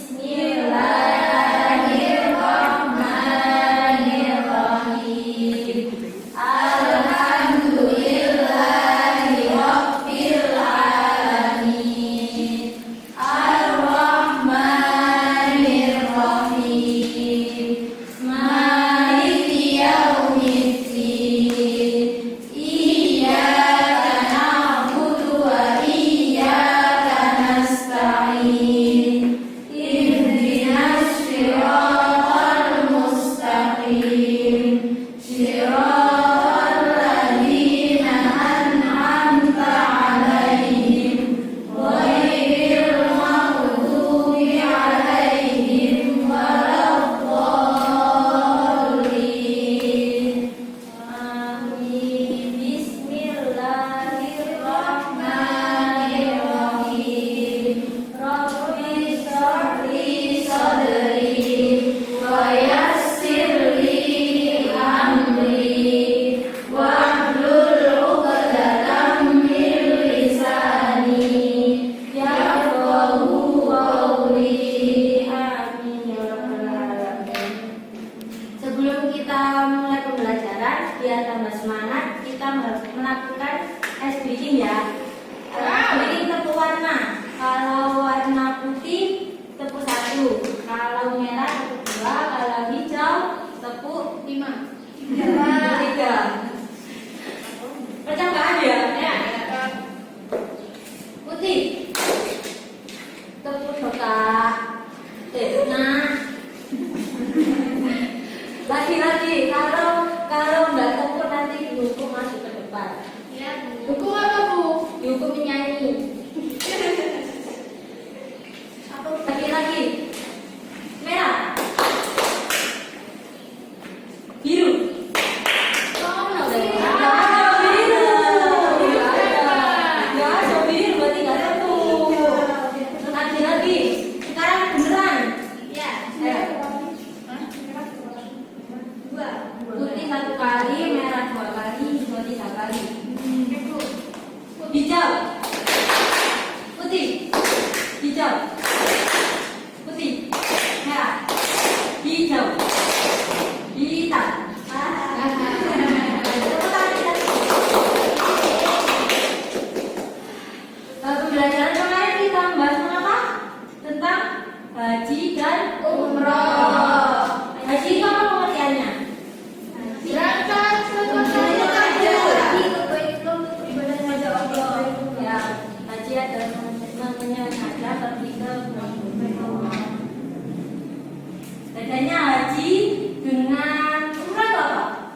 Bismillahirrahmanirrahim. Alhamdulillahi rabbil alamin. Ar-Rahmanir-Rahim. Maliki yaumiddin. Iyyaka na'budu wa iyyaka nasta'in. Ihdinas siratal mustaqim. Siratal ladzina an'amta 'alaihim ghairil maghdubi 'alaihim waladdallin. Amin. Bismillahirrahmanirrahim. Rabbi shrah li sadri wa yassir li amri wahlul 'uqdatam min lisani yafqahu qawli. Amin ya rabbal alamin. Sebelum kita mulai pembelajaran, biar tambah semangat, kita melakukan es bikin ya. Bikin tepuk warna. Kalau warna putih, tepuk 1. Kalau merah, tepuk 2. Kalau hijau, tepuk 5. 3. Percobaan ya? Ya. Putih, tepuk 2. Nah. Lagi-lagi, kalau nggak tepuk nanti dihukum masuk ke depan. Ya, buku apa Bu? Dihukum nyanyi. Apa lagi-lagi? Merah, biru. Oh, Nggak sih. ada biru. Nggak ada biru, berarti nggak tepuk. Lagi-lagi. Sekarang beneran. Ya. Putih 1 kali, merah 2 kali, hijau 3 kali. Hijau, putih, hijau, putih, merah, hijau, hitam. Pembelajaran kemarin kita membahas tentang apa? Tentang haji dan umroh. Haji itu apa pengertiannya? Berangkat ke kota haji. Ibadah haji Allah. Ya, haji adalah namanya ada pergi ke Allah. Bedanya haji dengan umrah itu apa?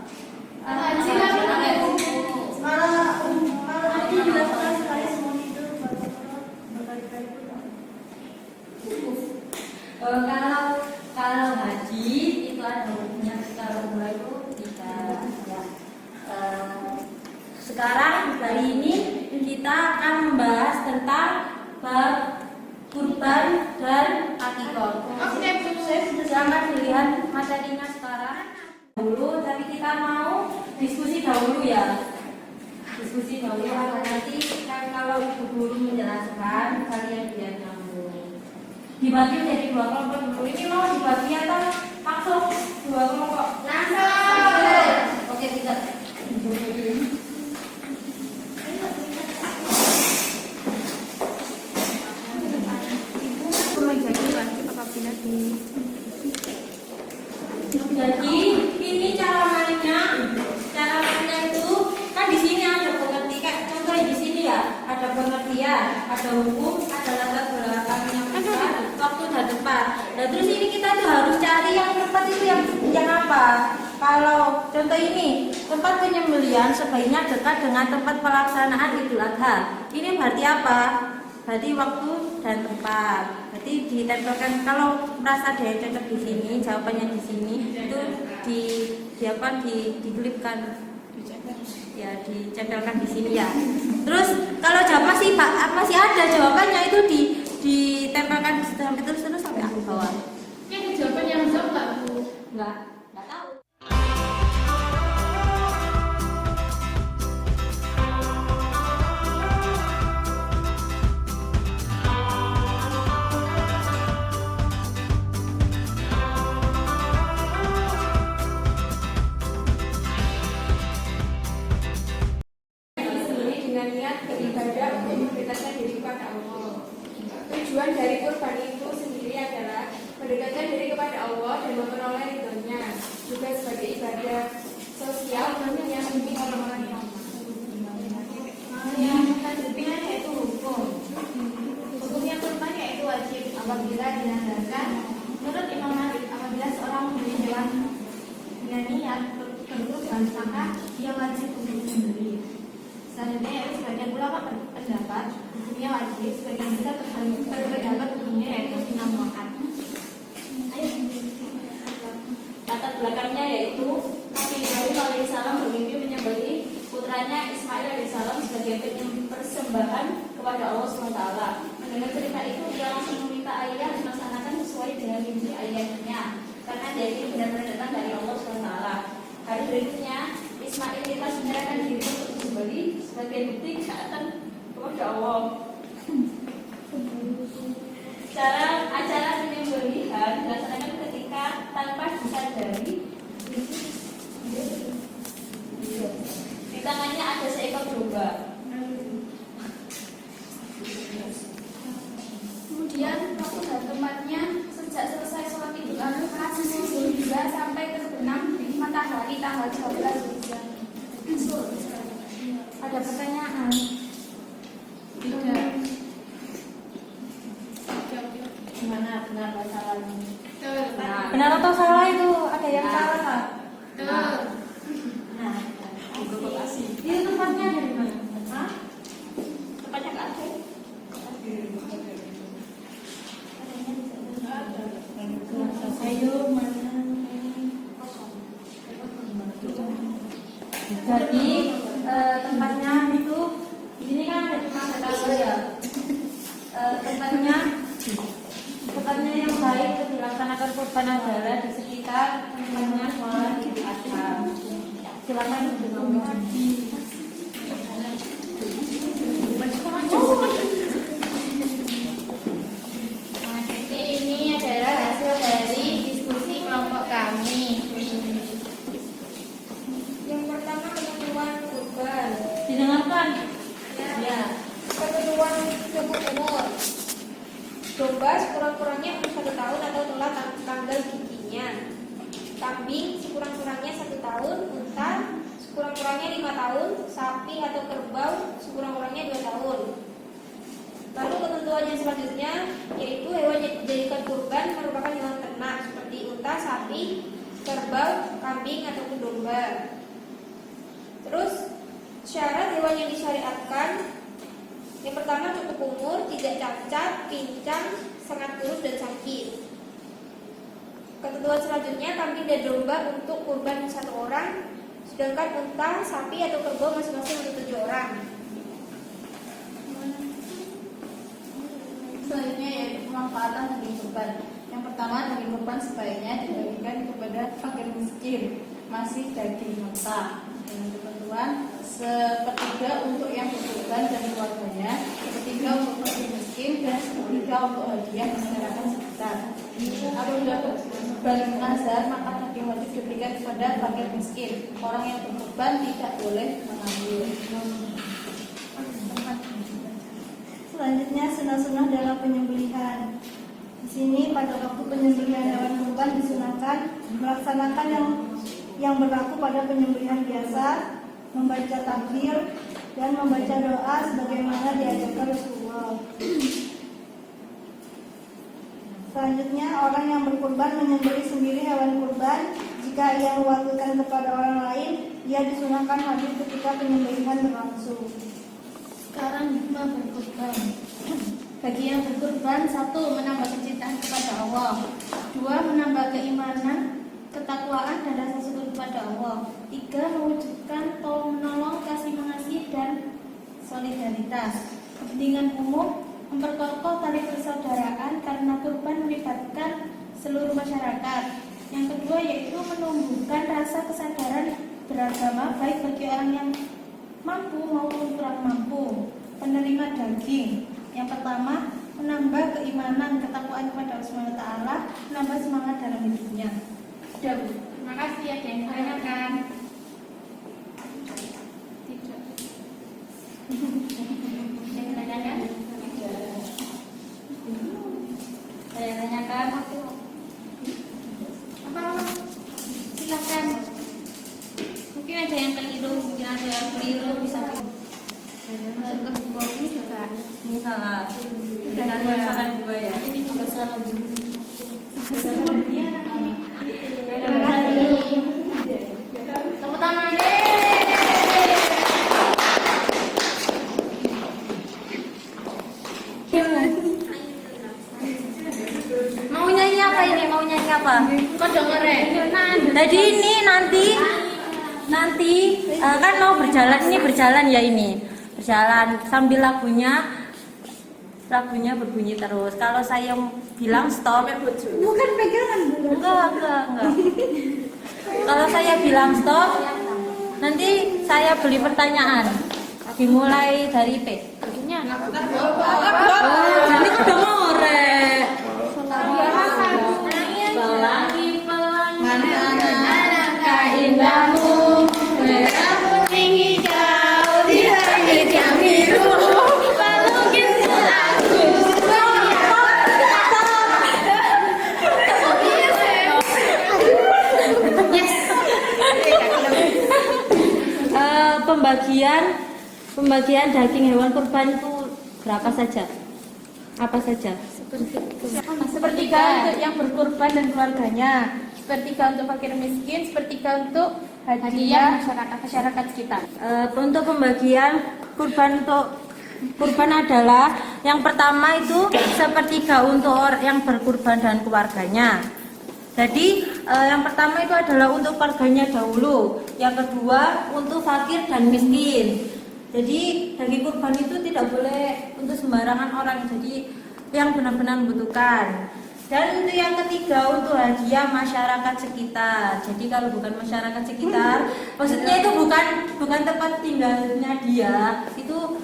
Haji kan pakai buku. Haji juga sekali kalau haji itu ada hukumnya, kalau umrah itu tidak. Ya. Sekarang hari ini kita akan membahas tentang bab kurban dan akikah. Oke, Bu. Silahkan dilihat materinya sekarang dulu, tapi kita mau diskusi dahulu ya. Diskusi dahulu agar nanti kan kalau ibu guru menjelaskan kalian biar nyambung. Dibagi jadi 2 kelompok dulu. Ini mau dibagi atau langsung 2 kelompok? Langsung. Oke, tidak. Jadi ini cara mainnya itu kan di sini ada pengertian. Contoh di sini ya ada pengertian, ada hukum, ada latar belakangnya waktu dan tempat. Nah terus ini kita tuh harus cari yang tempat itu yang apa? Kalau contoh ini tempat penyembelihan sebaiknya dekat dengan tempat pelaksanaan Idul Adha. Ini berarti apa? Berarti waktu dan tempat. Berarti ditempelkan. Kalau merasa ada yang cocok di sini, jawabannya di sini itu dikelipkan, ya ditempelkan di sini ya. Terus kalau jawab masih ada jawabannya itu ditempelkan sampai terus sampai akhir bawah. Ini jawaban yang jawab nggak Bu? Nggak tahu. apabila diandarkan. Menurut Imam Malik, apabila seorang membeli hewan dengan niat berkurban, maka dia wajib untuk membeli. Selanjutnya yaitu sebagian ulama berpendapat hukumnya wajib, sebagian besar berpendapat hukumnya yaitu sunnah muakkad. Latar belakangnya yaitu Nabi Ibrahim alaihissalam bermimpi menyembelih putranya Ismail alaihissalam sebagai persembahan kepada Allah SWT. Mendengar cerita itu, dia langsung meminta ayah melaksanakan sesuai dengan mimpi ayahnya, karena dia ini benar-benar datang dari Allah SWT. Hari berikutnya, Ismail ikhlas menyerahkan diri untuk disembelih sebagai bukti ketaatan kepada Allah. Acara penyembelihan dilaksanakan ketika tanpa disadari di tangannya ada seekor domba. Kemudian waktu dan tempatnya sejak selesai sholat Idul Adha Zulhijjah sampai terbenam di matahari tanggal 12 Zulhijjah. Ada pertanyaan? Tidak. Gimana benar atau salah ini? Benar atau salah itu ada yang salah tak? Nah, itu tempatnya dari mana? Hah? Tempatnya ke Aceh? Ayo mana? Jadi tempatnya itu di sini kan ada cuma satu ya. Tempatnya yang baik untuk dilaksanakan kurban adalah di sekitar tempatnya sholat Idul Adha. Silakan Ini adalah hasil dari diskusi kelompok kami. Yang pertama ketentuan kurban. didengarkan. Ya. Ketentuan cukup umur. Domba sekurang-kurangnya umur 1 tahun atau telah tanggal giginya. Kambing sekurang-kurangnya 1 tahun. Unta sekurang-kurangnya 5 tahun. Sapi atau kerbau sekurang-kurangnya 2 tahun. Lalu ketentuan yang selanjutnya yaitu hewan yang dijadikan kurban merupakan hewan ternak seperti unta, sapi, kerbau, kambing ataupun domba. Terus syarat hewan yang disyariatkan, yang pertama cukup umur, tidak cacat, pincang, sangat kurus dan sakit. Ketentuan selanjutnya kambing dan domba untuk kurban 1 orang, sedangkan unta, sapi atau kerbau masing-masing untuk 7 orang. Selanjutnya yaitu pemanfaatan daging kurban. Yang pertama, daging kurban sebaiknya dibagikan kepada fakir miskin, masih daging mentah. Dengan ketentuan sepertiga untuk yang berkurban dan keluarganya, sepertiga untuk fakir miskin, dan sepertiga untuk hadiah masyarakat sekitar. Apabila kurban nazar, maka daging wajib diberikan kepada fakir miskin. Orang yang berkurban tidak boleh mengambil. Selanjutnya sunnah-sunnah dalam penyembelihan. Di sini pada waktu penyembelihan hewan kurban disunahkan melaksanakan yang berlaku pada penyembelihan biasa, membaca takbir dan membaca doa sebagaimana diajarkan Rasulullah. Selanjutnya orang yang berkurban menyembelih sendiri hewan kurban. Jika ia mewakilkan kepada orang lain, ia disunahkan hadir ketika penyembelihan berlangsung. Sekarang hikmah berkurban. Bagi yang berkurban, 1. Menambah kecintaan kepada Allah. 2. Menambah keimanan, ketakwaan dan rasa syukur kepada Allah. 3. Mewujudkan tolong menolong, kasih mengasihi dan solidaritas. Kepentingan umum, memperkokoh tali persaudaraan karena kurban melibatkan seluruh masyarakat. Yang kedua yaitu menumbuhkan rasa kesadaran beragama baik bagi orang yang mampu maupun kurang mampu penerima daging. Yang pertama, menambah keimanan, ketakwaan kepada Allah SWT, menambah semangat dalam hidupnya. Sudah, Bu. Terima kasih. Ada yang ditanyakan? Tidak. Yang ditanyakan? Saya tanyakan. Apa? Silakan. Mungkin ada yang keliru, mungkin ada yang keliru bisa masuk ke buku ini juga. Ini salah. Sudah Salah 2 ya. ini juga apa ini? Mau nyanyi apa? Kok dengerin? Jadi ini nanti kan mau berjalan ya ini. Berjalan sambil lagunya berbunyi terus. Kalau saya bilang stop, Bukan pegangan. enggak. Kalau saya bilang stop, nanti saya beli pertanyaan. Dimulai dari P. Nanti udah ngorek. Pelangi manakah indahmu, merahmu tinggi jauh di langit yang biru. Pelukis aku. Pembagian daging hewan kurban itu berapa saja? Apa saja? Sepertiga untuk yang berkurban dan keluarganya, sepertiga untuk fakir miskin, sepertiga untuk hadiah masyarakat sekitar. Untuk pembagian kurban adalah yang pertama itu sepertiga untuk orang yang berkurban dan keluarganya. Jadi yang pertama itu adalah untuk keluarganya dahulu, yang kedua untuk fakir dan miskin. Jadi daging kurban itu tidak boleh untuk sembarangan orang, jadi yang benar-benar membutuhkan. Dan untuk yang ketiga untuk hadiah masyarakat sekitar. Jadi kalau bukan masyarakat sekitar, maksudnya itu bukan tempat tinggalnya dia, itu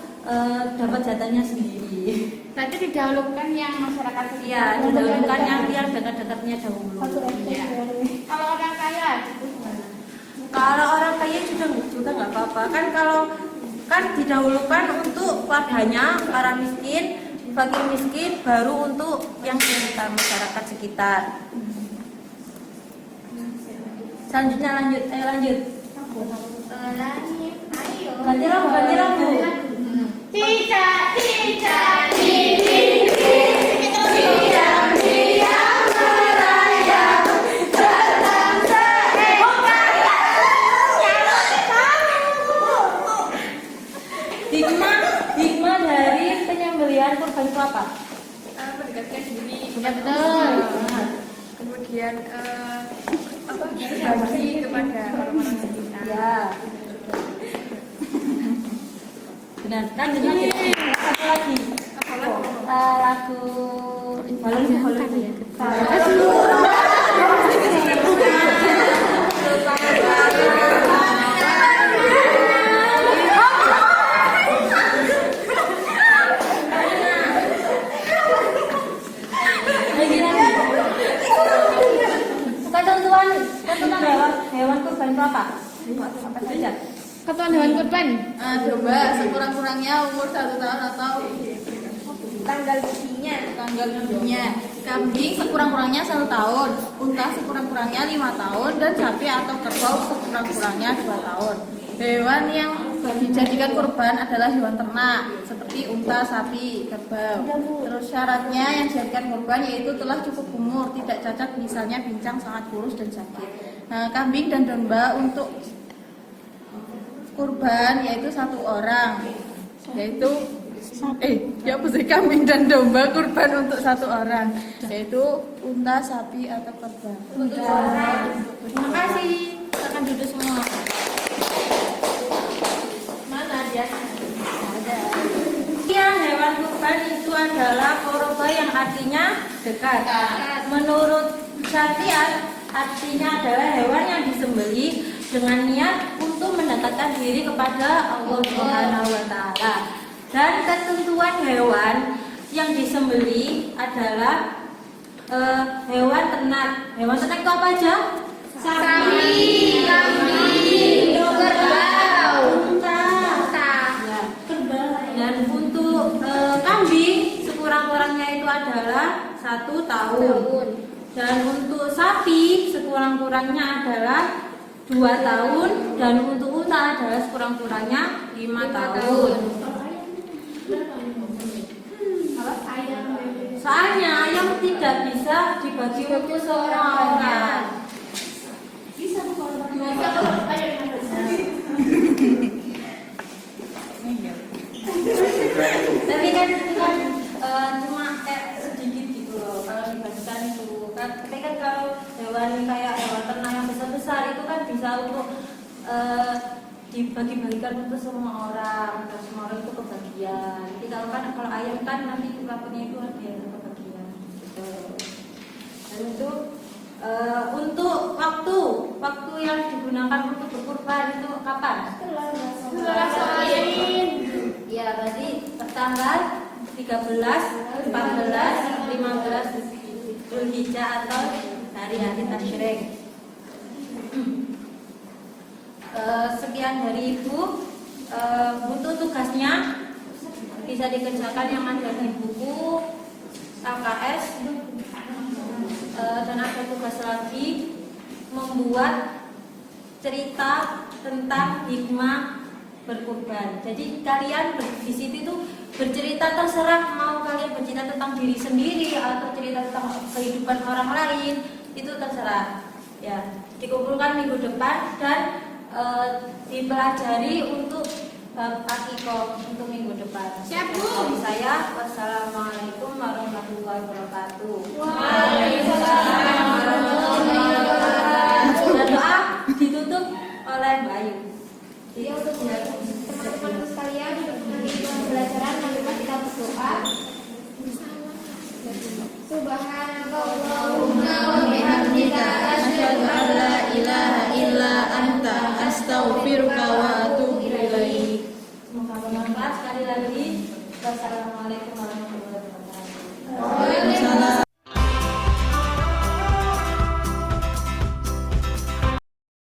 dapat jatahnya sendiri. Berarti didahulukan yang masyarakat sekitar. Iya, didahulukan yang dekat-dekatnya dahulu. Ya. Kalau orang kaya, Kalau orang kaya juga nggak apa-apa. Kan didahulukan untuk keluarganya, para miskin, fakir miskin, baru untuk yang sekitar, masyarakat sekitar. Selanjutnya lanjut. Ganti lagu. tidak. Hikmah dari penyembelihan kurban itu apa? Mendekatkan diri. Ya betul. Kemudian berbagi kepada orang-orang sekitar. Ya. Benar. Lanjut. Satu lagi. Lagu balon ya. Ketentuan hewan kurban itu apa? Apa saja? Ketentuan hewan kurban. Domba sekurang-kurangnya umur 1 tahun atau Tanggal giginya. Kambing sekurang-kurangnya 1 tahun, unta sekurang-kurangnya 5 tahun, dan sapi atau kerbau sekurang-kurangnya 2 tahun. Hewan yang dijadikan kurban adalah hewan ternak seperti unta, sapi, kerbau. Terus syaratnya yang dijadikan kurban yaitu telah cukup umur, tidak cacat, misalnya pincang, sangat kurus dan sakit. Nah, kambing dan domba untuk kurban yaitu 1 orang, yaitu kambing dan domba kurban untuk 1 orang, yaitu unta, sapi atau kerbau. Terima kasih. Silakan duduk semua. Hewan kurban itu adalah koroba yang artinya dekat. Menurut syariat artinya adalah hewan yang disembelih dengan niat untuk mendekatkan diri kepada Allah Subhanahu wa taala. Dan ketentuan hewan yang disembelih adalah hewan ternak. Hewan ternak itu apa aja? Sapi, kambing, kerbau, unta. Ya. Dan untuk kambing sekurang-kurangnya itu adalah 1 tahun. Dan untuk sapi sekurang-kurangnya adalah 2 tahun. Dan untuk unta adalah sekurang-kurangnya 5 tahun. Soalnya ayam tidak bisa dibagi untuk seorang orang. Tapi kan itu kan cuma sedikit gitu loh kalau dibandingkan itu Tapi kan kalau hewan kayak hewan ternak yang besar-besar itu kan bisa untuk dibagi-bagikan untuk semua orang, dan semua orang itu kebagian. Jadi kalau ayam kan nanti rapotnya itu ada yang kebagian. Gitu. Dan itu untuk waktu yang digunakan untuk berkurban itu kapan? Setelah sholat. Ya, berarti tanggal 13, 14, 15 Dzulhijjah atau hari-hari tasyrik. Sekian dari Ibu. Untuk tugasnya bisa dikerjakan yang ada di buku KKS, dan ada tugas lagi membuat cerita tentang hikmah berkurban. Jadi kalian di situ itu bercerita, terserah mau kalian bercerita tentang diri sendiri atau cerita tentang kehidupan orang lain, itu terserah. Ya, dikumpulkan minggu depan dan dipelajari untuk bab akikoh untuk minggu depan. Siap, Bu. Dari saya, wassalamualaikum warahmatullahi wabarakatuh. Waalaikumsalam warahmatullahi wabarakatuh. Dan doa ditutup oleh Bayu. Ya, untuk teman-teman sekalian, nanti pembelajaran nanti kita berdoa. Subhanakallahumma wa bihamdika asyhadu an la ilaha illa anta astaghfiruka wa atubu ilaik. Semoga bermanfaat. Sekali lagi, wassalamualaikum warahmatullahi wabarakatuh. Waalaikumsalam.